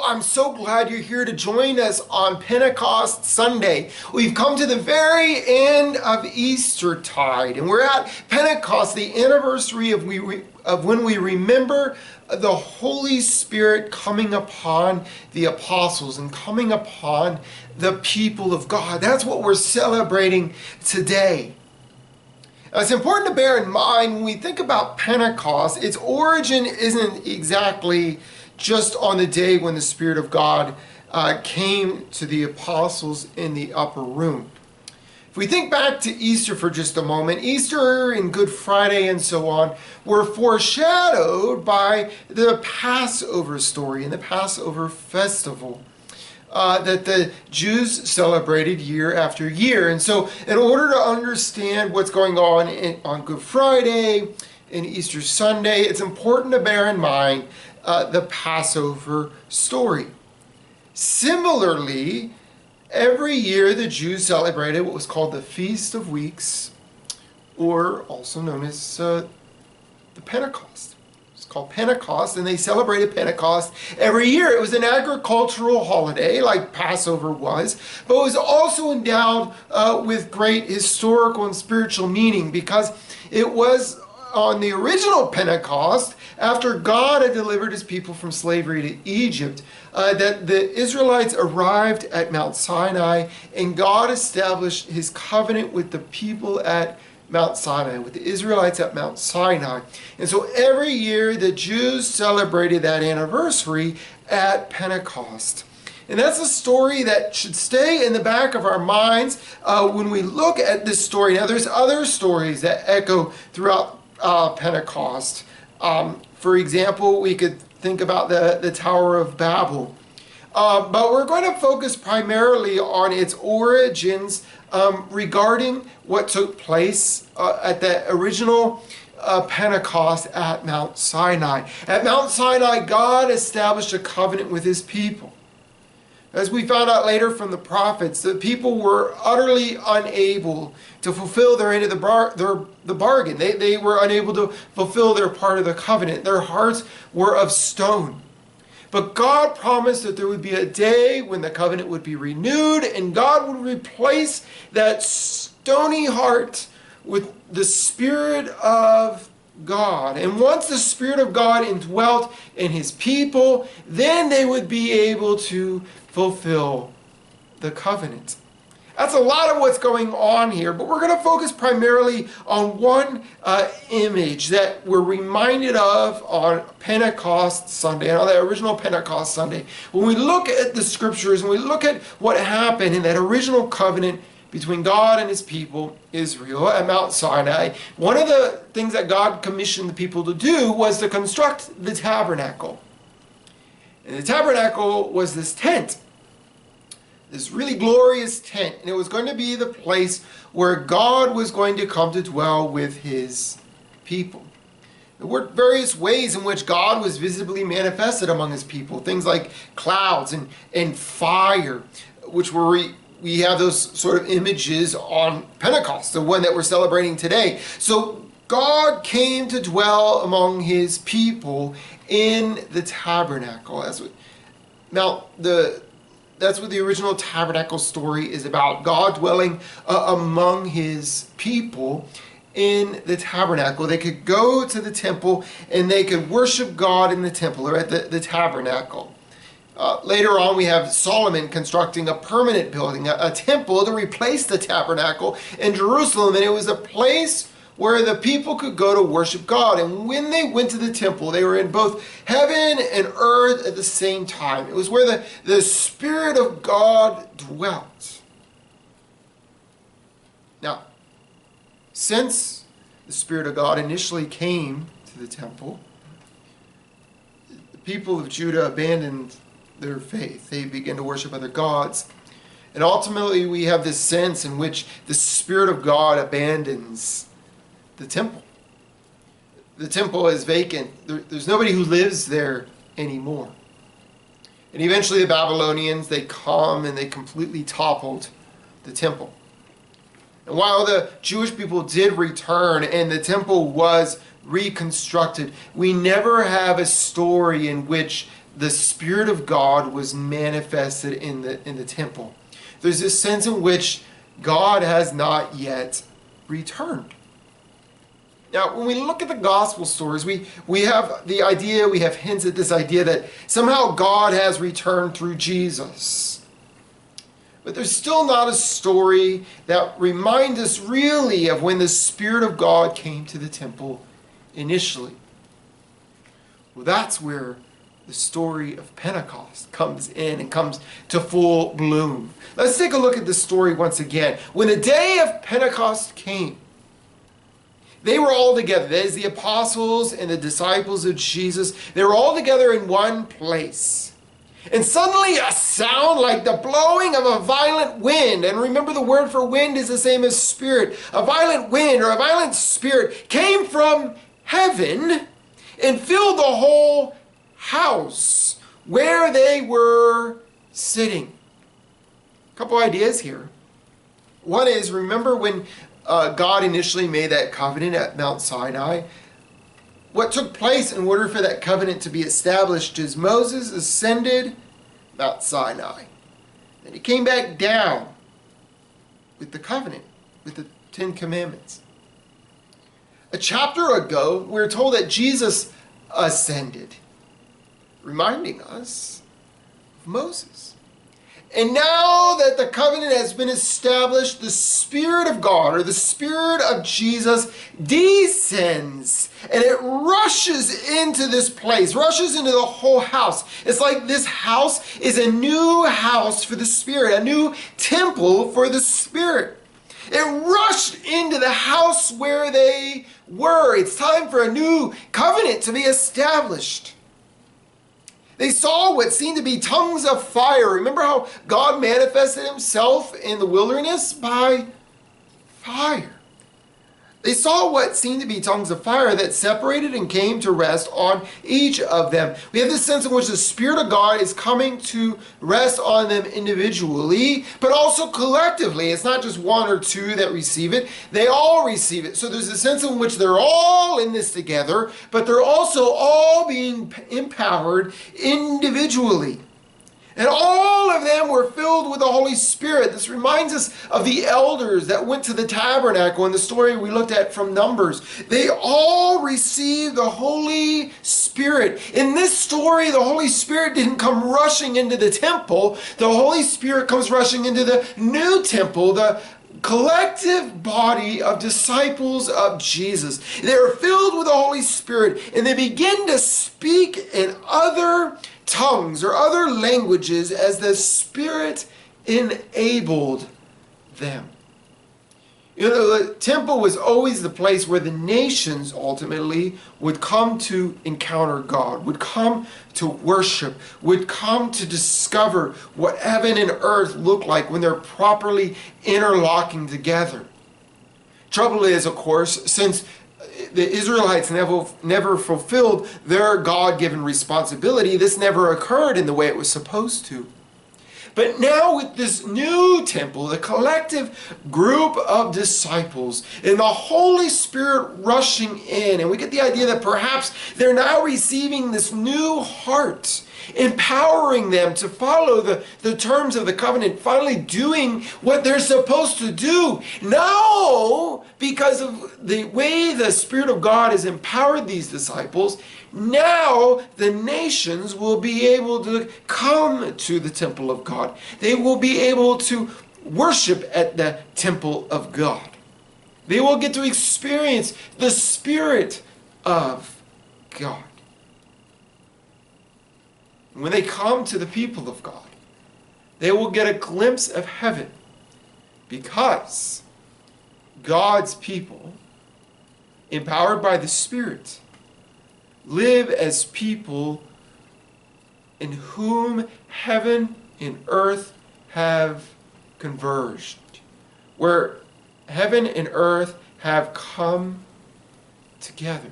I'm so glad you're here to join us on Pentecost Sunday. We've come to the very end of Eastertide, and we're at Pentecost, the anniversary of when we remember the Holy Spirit coming upon the apostles and coming upon the people of God. That's what we're celebrating today. Now, it's important to bear in mind when we think about Pentecost, its origin isn't exactly just on the day when the Spirit of God came to the apostles in the upper room. If we think back to Easter for just a moment, Easter and Good Friday and so on were foreshadowed by the Passover story and the Passover festival that the Jews celebrated year after year. And so in order to understand what's going on Good Friday and Easter Sunday, it's important to bear in mind the Passover story. Similarly, every year the Jews celebrated what was called the Feast of Weeks, or also known as the Pentecost. It's called Pentecost, and they celebrated Pentecost every year. It was an agricultural holiday, like Passover was, but it was also endowed with great historical and spiritual meaning, because it was on the original Pentecost, after God had delivered his people from slavery to Egypt, that the Israelites arrived at Mount Sinai, and God established his covenant with the people at Mount Sinai, with the Israelites at Mount Sinai. And so every year the Jews celebrated that anniversary at Pentecost. And that's a story that should stay in the back of our minds when we look at this story. Now, there's other stories that echo throughout Pentecost. For example, we could think about the Tower of Babel. But we're going to focus primarily on its origins regarding what took place at the original Pentecost at Mount Sinai. At Mount Sinai, God established a covenant with his people. As we found out later from the prophets, the people were utterly unable to fulfill their end of the bargain. They were unable to fulfill their part of the covenant. Their hearts were of stone. But God promised that there would be a day when the covenant would be renewed, and God would replace that stony heart with the Spirit of God. And once the Spirit of God indwelt in his people, then they would be able to fulfill the covenant. That's a lot of what's going on here, but we're going to focus primarily on one image that we're reminded of on Pentecost Sunday, on the original Pentecost Sunday. When we look at the scriptures and we look at what happened in that original covenant between God and his people, Israel, at Mount Sinai, one of the things that God commissioned the people to do was to construct the tabernacle. And the tabernacle was this tent, this really glorious tent, and it was going to be the place where God was going to come to dwell with his people. There were various ways in which God was visibly manifested among his people, things like clouds and fire, which we have those sort of images on Pentecost, the one that we're celebrating today. So God came to dwell among his people in the tabernacle. That's what the original tabernacle story is about. God dwelling among his people in the tabernacle. They could go to the temple and they could worship God in the temple or at the tabernacle. Later on, we have Solomon constructing a permanent building, a temple to replace the tabernacle in Jerusalem. And it was a place where the people could go to worship God. And when they went to the temple, they were in both heaven and earth at the same time. It was where the Spirit of God dwelt. Now, since the Spirit of God initially came to the temple, the people of Judah abandoned their faith. They began to worship other gods. And ultimately, we have this sense in which the Spirit of God abandons the temple. The temple is vacant. There's nobody who lives there anymore. And eventually the Babylonians, they come and they completely toppled the temple. And while the Jewish people did return and the temple was reconstructed, we never have a story in which the Spirit of God was manifested in the temple. There's this sense in which God has not yet returned. Now, when we look at the gospel stories, we have the idea, we have hints at this idea that somehow God has returned through Jesus. But there's still not a story that reminds us really of when the Spirit of God came to the temple initially. Well, that's where the story of Pentecost comes in and comes to full bloom. Let's take a look at this story once again. When the day of Pentecost came, they were all together. That is, the apostles and the disciples of Jesus. They were all together in one place. And suddenly a sound like the blowing of a violent wind. And remember, the word for wind is the same as spirit. A violent wind or a violent spirit came from heaven and filled the whole house where they were sitting. A couple ideas here. One is, remember when God initially made that covenant at Mount Sinai? What took place in order for that covenant to be established is Moses ascended Mount Sinai. And he came back down with the covenant, with the 10 Commandments. A chapter ago, we were told that Jesus ascended, reminding us of Moses. And now that the covenant has been established, the Spirit of God, or the Spirit of Jesus, descends and it rushes into this place, rushes into the whole house. It's like this house is a new house for the Spirit, a new temple for the Spirit. It rushed into the house where they were. It's time for a new covenant to be established. They saw what seemed to be tongues of fire. Remember how God manifested himself in the wilderness? By fire. They saw what seemed to be tongues of fire that separated and came to rest on each of them. We have this sense in which the Spirit of God is coming to rest on them individually, but also collectively. It's not just one or two that receive it. They all receive it. So there's a sense in which they're all in this together, but they're also all being empowered individually. And all of them were filled with the Holy Spirit. This reminds us of the elders that went to the tabernacle in the story we looked at from Numbers. They all received the Holy Spirit. In this story, the Holy Spirit didn't come rushing into the temple. The Holy Spirit comes rushing into the new temple, the collective body of disciples of Jesus. They are filled with the Holy Spirit and they begin to speak in other tongues or other languages as the Spirit enabled them. You know, the temple was always the place where the nations ultimately would come to encounter God, would come to worship, would come to discover what heaven and earth look like when they're properly interlocking together. Trouble is, of course, since the Israelites never fulfilled their God-given responsibility, this never occurred in the way it was supposed to. But now with this new temple, the collective group of disciples and the Holy Spirit rushing in, and we get the idea that perhaps they're now receiving this new heart, empowering them to follow the terms of the covenant, finally doing what they're supposed to do. Now, because of the way the Spirit of God has empowered these disciples, now the nations will be able to come to the temple of God. They will be able to worship at the temple of God. They will get to experience the Spirit of God. When they come to the people of God, they will get a glimpse of heaven because God's people, empowered by the Spirit, live as people in whom heaven and earth have converged, where heaven and earth have come together.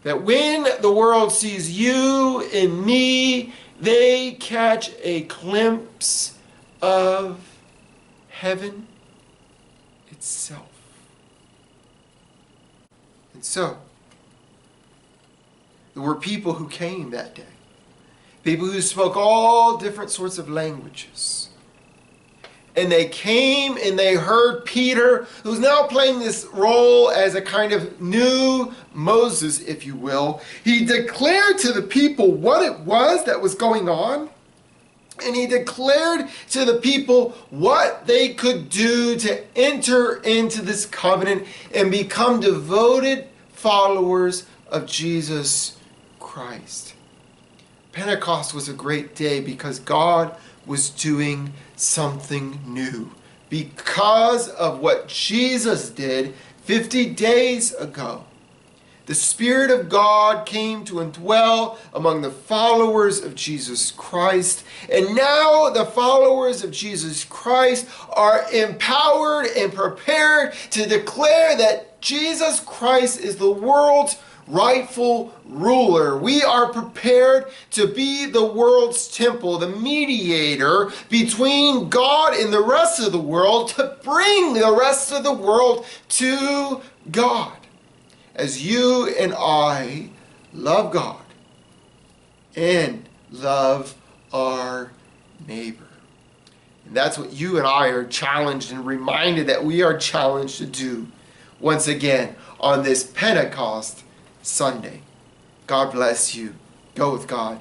That when the world sees you and me, they catch a glimpse of heaven itself. And so, there were people who came that day. people who spoke all different sorts of languages. And they came and they heard Peter, who's now playing this role as a kind of new Moses, if you will. He declared to the people what it was that was going on. And he declared to the people what they could do to enter into this covenant and become devoted followers of Jesus Christ. Pentecost was a great day because God was doing something new. Because of what Jesus did 50 days ago, the Spirit of God came to indwell among the followers of Jesus Christ. And now the followers of Jesus Christ are empowered and prepared to declare that Jesus Christ is the world's rightful ruler. We are prepared to be the world's temple, the mediator between God and the rest of the world, to bring the rest of the world to God. As you and I love God and love our neighbor. And that's what you and I are challenged and reminded that we are challenged to do once again on this Pentecost Sunday. God bless you. Go with God.